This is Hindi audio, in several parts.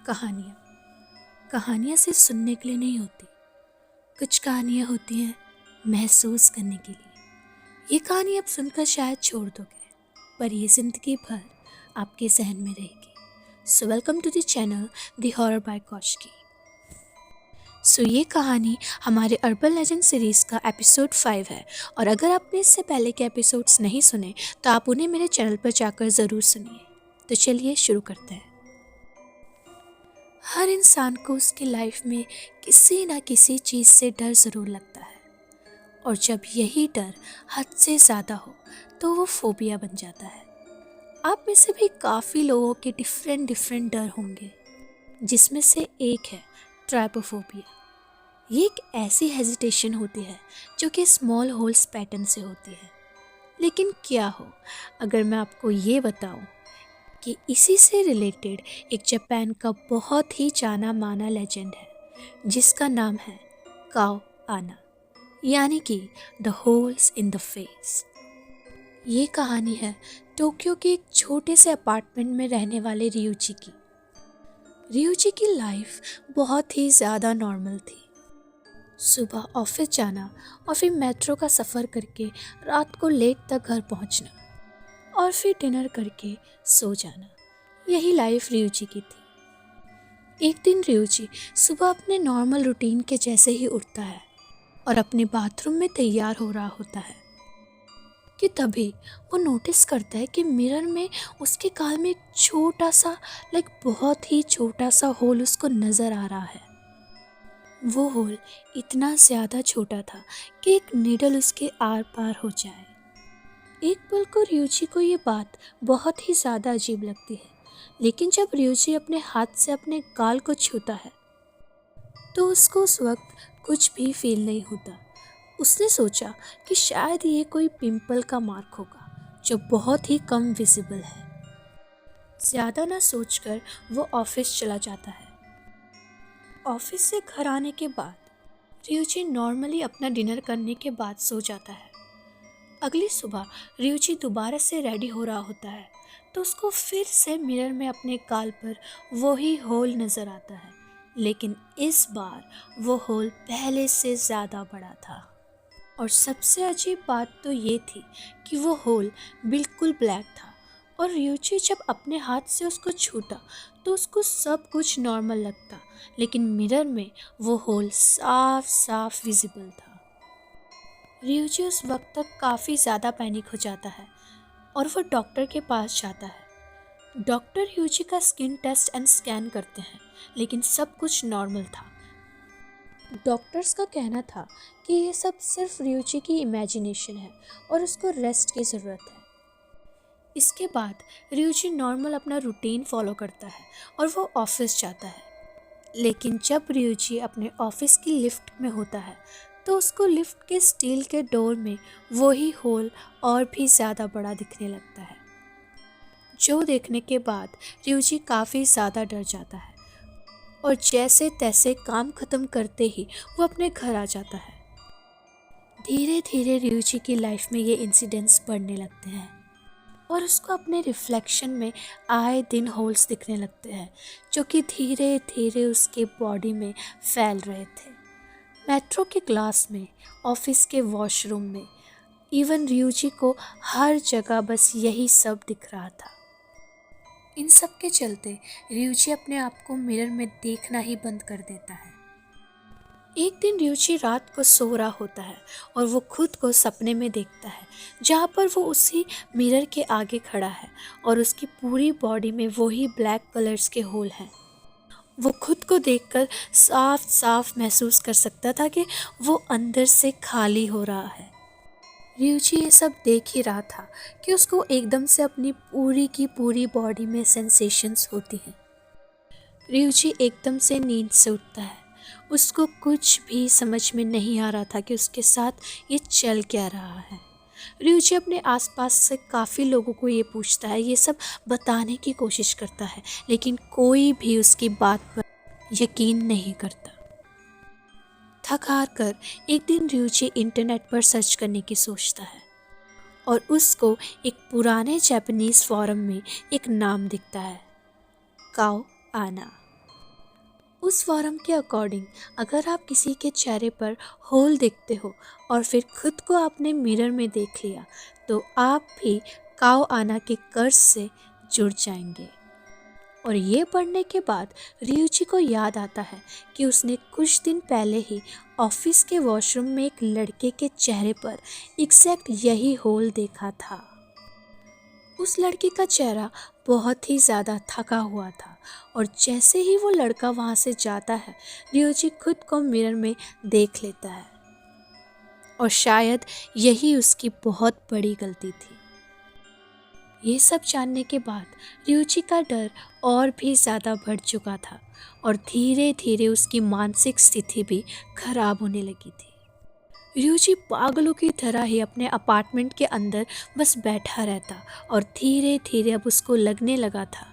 कहानियाँ सिर्फ सुनने के लिए नहीं होती। कुछ कहानियाँ होती हैं महसूस करने के लिए। ये कहानी आप सुनकर शायद छोड़ दोगे, पर ये ज़िंदगी भर आपके जहन में रहेगी। So welcome to the channel the horror by Kaushiki. ये कहानी हमारे अर्बन लेजेंड सीरीज़ का एपिसोड 5 है, और अगर आपने इससे पहले के एपिसोड्स नहीं सुने तो आप उन्हें मेरे चैनल पर जाकर ज़रूर सुनिए। तो चलिए शुरू करते हैं। हर इंसान को उसकी लाइफ में किसी ना किसी चीज़ से डर ज़रूर लगता है, और जब यही डर हद से ज़्यादा हो तो वो फोबिया बन जाता है। आप में से भी काफ़ी लोगों के डिफरेंट डर होंगे, जिसमें से एक है ट्राइपोफोबिया। ये एक ऐसी हेजिटेशन होती है जो कि स्मॉल होल्स पैटर्न से होती है। लेकिन क्या हो अगर मैं आपको ये बताऊं कि इसी से रिलेटेड एक जापान का बहुत ही जाना माना लेजेंड है, जिसका नाम है काओ आना, यानी कि the holes in the face. ये कहानी है टोक्यो के एक छोटे से अपार्टमेंट में रहने वाले रियूची की। रियूची की लाइफ बहुत ही ज़्यादा नॉर्मल थी। सुबह ऑफिस जाना और फिर मेट्रो का सफ़र करके रात को लेट तक घर पहुंचना, और फिर डिनर करके सो जाना। यही लाइफ रियूची की थी। एक दिन रियूची सुबह अपने नॉर्मल रूटीन के जैसे ही उठता है और अपने बाथरूम में तैयार हो रहा होता है कि तभी वो नोटिस करता है कि मिरर में उसके गाल में एक छोटा सा बहुत ही छोटा सा होल उसको नज़र आ रहा है। वो होल इतना ज़्यादा छोटा था कि एक नीडल उसके आर पार हो जाए। एक पल को रियूची को ये बात बहुत ही ज़्यादा अजीब लगती है, लेकिन जब रियूची अपने हाथ से अपने गाल को छूता है तो उसको उस वक्त कुछ भी फील नहीं होता। उसने सोचा कि शायद ये कोई पिंपल का मार्क होगा जो बहुत ही कम विजिबल है। ज़्यादा ना सोचकर वो ऑफिस चला जाता है। ऑफिस से घर आने के बाद रियूची नॉर्मली अपना डिनर करने के बाद सो जाता है। अगली सुबह रियूची दोबारा से रेडी हो रहा होता है तो उसको फिर से मिरर में अपने गाल पर वही होल नज़र आता है, लेकिन इस बार वो होल पहले से ज़्यादा बड़ा था। और सबसे अजीब बात तो ये थी कि वो होल बिल्कुल ब्लैक था, और रियूची जब अपने हाथ से उसको छूता तो उसको सब कुछ नॉर्मल लगता, लेकिन मिरर में वो होल साफ साफ विजिबल था। रियूची उस वक्त तक काफ़ी ज़्यादा पैनिक हो जाता है और वो डॉक्टर के पास जाता है। डॉक्टर रियूची का स्किन टेस्ट एंड स्कैन करते हैं, लेकिन सब कुछ नॉर्मल था। डॉक्टर्स का कहना था कि ये सब सिर्फ रियूची की इमेजिनेशन है और उसको रेस्ट की ज़रूरत है। इसके बाद रियूची नॉर्मल अपना रूटीन फॉलो करता है और वो ऑफिस जाता है। लेकिन जब रियूची अपने ऑफिस की लिफ्ट में होता है तो उसको लिफ्ट के स्टील के डोर में वही होल और भी ज़्यादा बड़ा दिखने लगता है, जो देखने के बाद रियूची काफ़ी ज़्यादा डर जाता है और जैसे तैसे काम ख़त्म करते ही वो अपने घर आ जाता है। धीरे धीरे रियूची की लाइफ में ये इंसिडेंट्स बढ़ने लगते हैं और उसको अपने रिफ्लेक्शन में आए दिन होल्स दिखने लगते हैं, जो कि धीरे धीरे उसके बॉडी में फैल रहे थे। मेट्रो के ग्लास में, ऑफिस के वॉशरूम में, इवन रियूची को हर जगह बस यही सब दिख रहा था। इन सब के चलते रियूची अपने आप को मिरर में देखना ही बंद कर देता है। एक दिन रियूची रात को सो रहा होता है और वो खुद को सपने में देखता है, जहाँ पर वो उसी मिरर के आगे खड़ा है और उसकी पूरी बॉडी में वही ब्लैक कलर्स के होल हैं। वो खुद को देखकर साफ साफ महसूस कर सकता था कि वो अंदर से खाली हो रहा है। रियूची ये सब देख ही रहा था कि उसको एकदम से अपनी पूरी की पूरी बॉडी में सेंसेशंस होती हैं। रियूची एकदम से नींद से उठता है। उसको कुछ भी समझ में नहीं आ रहा था कि उसके साथ ये चल क्या रहा है। रियूची अपने आसपास से काफ़ी लोगों को ये पूछता है, ये सब बताने की कोशिश करता है, लेकिन कोई भी उसकी बात पर यकीन नहीं करता। थक हार कर एक दिन रियूची इंटरनेट पर सर्च करने की सोचता है और उसको एक पुराने जापानीज़ फोरम में एक नाम दिखता है, काओ आना। उस फॉरम के अकॉर्डिंग अगर आप किसी के चेहरे पर होल देखते हो और फिर खुद को आपने मिरर में देख लिया तो आप भी काओ आना के कर्ज से जुड़ जाएंगे। और ये पढ़ने के बाद रियुची को याद आता है कि उसने कुछ दिन पहले ही ऑफिस के वॉशरूम में एक लड़के के चेहरे पर एग्जैक्ट यही होल देखा था। उस लड़के का चेहरा बहुत ही ज़्यादा थका हुआ था और जैसे ही वो लड़का वहाँ से जाता है रियोजी खुद को मिरर में देख लेता है और शायद यही उसकी बहुत बड़ी गलती थी। ये सब जानने के बाद रियोजी का डर और भी ज़्यादा बढ़ चुका था और धीरे धीरे उसकी मानसिक स्थिति भी खराब होने लगी थी। रियोजी पागलों की तरह ही अपने अपार्टमेंट के अंदर बस बैठा रहता और धीरे धीरे अब उसको लगने लगा था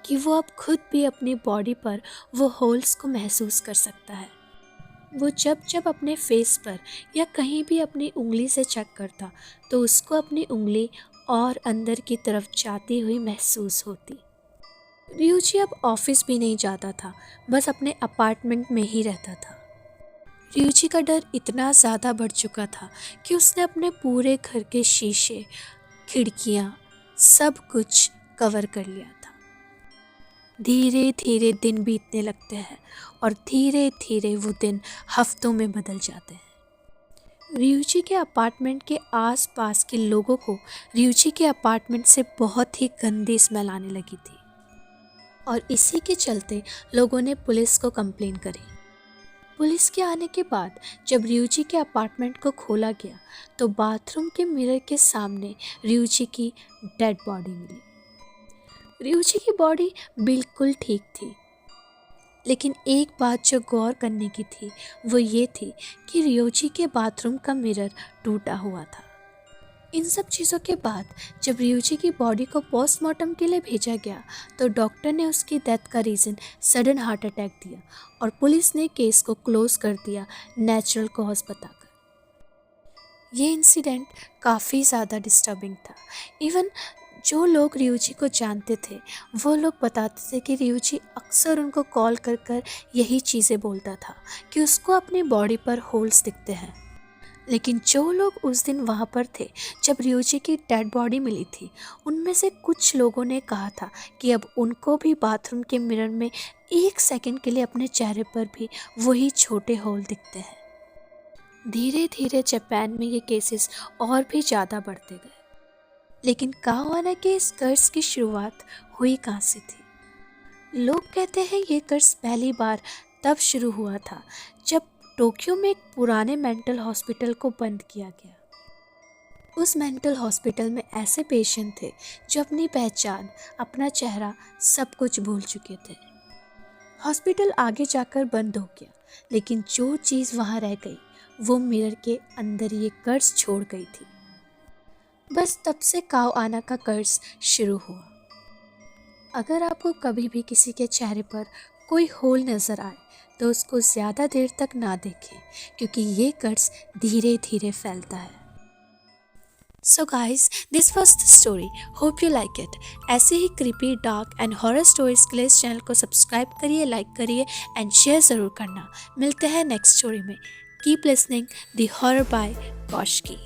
कि वो अब खुद भी अपनी बॉडी पर वो होल्स को महसूस कर सकता है। वो जब जब अपने फेस पर या कहीं भी अपनी उंगली से चेक करता तो उसको अपनी उंगली और अंदर की तरफ जाती हुई महसूस होती। रियोजी अब ऑफिस भी नहीं जाता था, बस अपने अपार्टमेंट में ही रहता था। रियोजी का डर इतना ज़्यादा बढ़ चुका था कि उसने अपने पूरे घर के शीशे, खिड़कियाँ सब कुछ कवर कर लिया था। धीरे धीरे दिन बीतने लगते हैं और धीरे धीरे वो दिन हफ्तों में बदल जाते हैं। रियोजी के अपार्टमेंट के आसपास के लोगों को रियोजी के अपार्टमेंट से बहुत ही गंदी स्मेल आने लगी थी और इसी के चलते लोगों ने पुलिस को कंप्लेन करी। पुलिस के आने के बाद जब रियोजी के अपार्टमेंट को खोला गया तो बाथरूम के मिरर के सामने रियोजी की डेड बॉडी मिली। रियोजी की बॉडी बिल्कुल ठीक थी, लेकिन एक बात जो गौर करने की थी वो ये थी कि रियोजी के बाथरूम का मिरर टूटा हुआ था। इन सब चीज़ों के बाद जब रियोजी की बॉडी को पोस्टमार्टम के लिए भेजा गया तो डॉक्टर ने उसकी डेथ का रीज़न सडन हार्ट अटैक दिया और पुलिस ने केस को क्लोज कर दिया नेचुरल कॉज बताकर। ये इंसिडेंट काफ़ी ज़्यादा डिस्टर्बिंग था। इवन जो लोग रियोजी को जानते थे वो लोग बताते थे कि रियोजी अक्सर उनको कॉल कर कर यही चीज़ें बोलता था कि उसको अपनी बॉडी पर होल्स दिखते हैं। लेकिन जो लोग उस दिन वहाँ पर थे जब रियोजी की डेड बॉडी मिली थी उनमें से कुछ लोगों ने कहा था कि अब उनको भी बाथरूम के मिरर में एक सेकंड के लिए अपने चेहरे पर भी वही छोटे होल दिखते हैं। धीरे धीरे जापान में ये केसेस और भी ज़्यादा बढ़ते गए। लेकिन काओआना के इस कर्ज की शुरुआत हुई कहाँ से थी? लोग कहते हैं ये कर्ज पहली बार तब शुरू हुआ था जब टोक्यो में एक पुराने मेंटल हॉस्पिटल को बंद किया गया। उस मेंटल हॉस्पिटल में ऐसे पेशेंट थे जो अपनी पहचान, अपना चेहरा सब कुछ भूल चुके थे। हॉस्पिटल आगे जाकर बंद हो गया, लेकिन जो चीज़ वहाँ रह गई वो मिरर के अंदर ये कर्ज छोड़ गई थी। बस तब से काओआना का कर्ज शुरू हुआ। अगर आपको कभी भी किसी के चेहरे पर कोई होल नज़र आए तो उसको ज़्यादा देर तक ना देखें, क्योंकि ये कर्ज धीरे धीरे फैलता है। So guys, this was the story. Hope you like it. ऐसे ही creepy, dark and horror stories के लिए इस चैनल को सब्सक्राइब करिए, लाइक करिए एंड शेयर ज़रूर करना। मिलते हैं नेक्स्ट स्टोरी में। Keep listening the horror by Kaushiki.